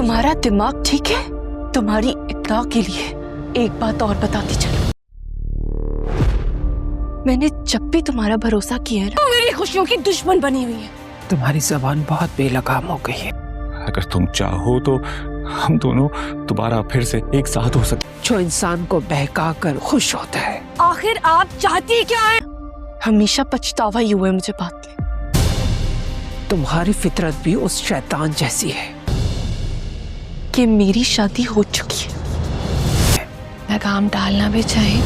तुम्हारा दिमाग ठीक है? तुम्हारी इत्तला के लिए एक बात और बताती चलो, मैंने जब भी तुम्हारा भरोसा किया है ना, मेरी खुशियों की दुश्मन बनी हुई है। तुम्हारी जबान बहुत बेलगाम हो गई है। अगर तुम चाहो तो हम दोनों दोबारा फिर से एक साथ हो सकते। जो इंसान को बहका कर खुश होता है। आखिर आप चाहती क्या है? हमेशा पछतावा ही हुआ है मुझे बात के। तुम्हारी फितरत भी उस शैतान जैसी है कि मेरी शादी हो चुकी है। लगाम डालना भी चाहिए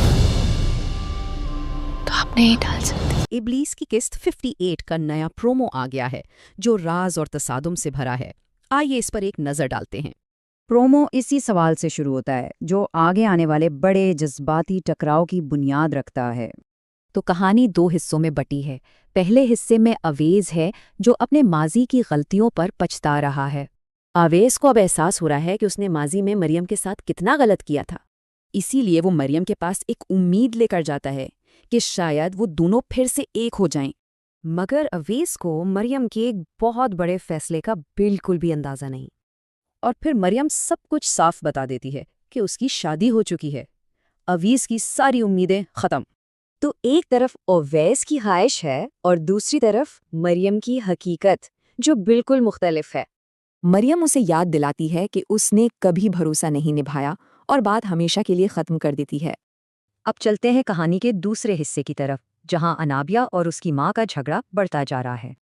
तो आप नहीं डाल सकते। इब्लीस की किस्त 58 का नया प्रोमो आ गया है जो राज और तसादुम से भरा है। आइए इस पर एक नजर डालते हैं। प्रोमो इसी सवाल से शुरू होता है जो आगे आने वाले बड़े जज्बाती टकराव की बुनियाद रखता है। तो कहानी 2 हिस्सों में बटी है। पहले हिस्से में अवेज है जो अपने माजी की गलतियों पर पछता रहा है। अवेज को अब एहसास हो रहा है कि उसने माजी में मरियम के साथ कितना गलत किया था। इसीलिए वो मरियम के पास एक उम्मीद लेकर जाता है कि शायद वो दोनों फिर से एक हो जाएं। मगर अवेज को मरियम के एक बहुत बड़े फैसले का बिल्कुल भी अंदाजा नहीं। और फिर मरियम सब कुछ साफ बता देती है कि उसकी शादी हो चुकी है। अवीस की सारी उम्मीदें खत्म। तो एक तरफ ओवैस की ख्वाहिश है और दूसरी तरफ मरियम की हकीकत जो बिल्कुल मुख्तलिफ है। मरियम उसे याद दिलाती है कि उसने कभी भरोसा नहीं निभाया और बात हमेशा के लिए ख़त्म कर देती है। अब चलते हैं कहानी के दूसरे हिस्से की तरफ, जहां अनाबिया और उसकी माँ का झगड़ा बढ़ता जा रहा है।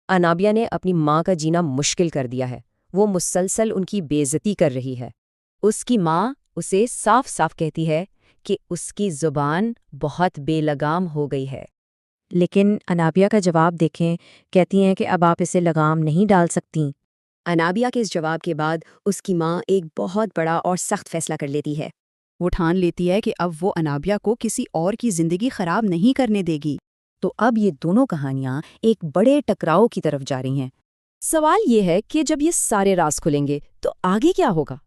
अनाबिया ने अपनी माँ का जीना मुश्किल कर दिया है। वो मुसलसल उनकी बेइज्जती कर रही है। उसकी माँ उसे साफ साफ कहती है कि उसकी ज़ुबान बहुत बेलगाम हो गई है। लेकिन अनाबिया का जवाब देखें, कहती हैं कि अब आप इसे लगाम नहीं डाल सकती। अनाबिया के इस जवाब के बाद उसकी माँ एक बहुत बड़ा और सख्त फैसला कर लेती है। वो ठान लेती है कि अब वो अनाबिया को किसी और की जिंदगी खराब नहीं करने देगी। तो अब ये दोनों कहानियां एक बड़े टकराव की तरफ जा रही हैं। सवाल ये है कि जब ये सारे राज खुलेंगे तो आगे क्या होगा?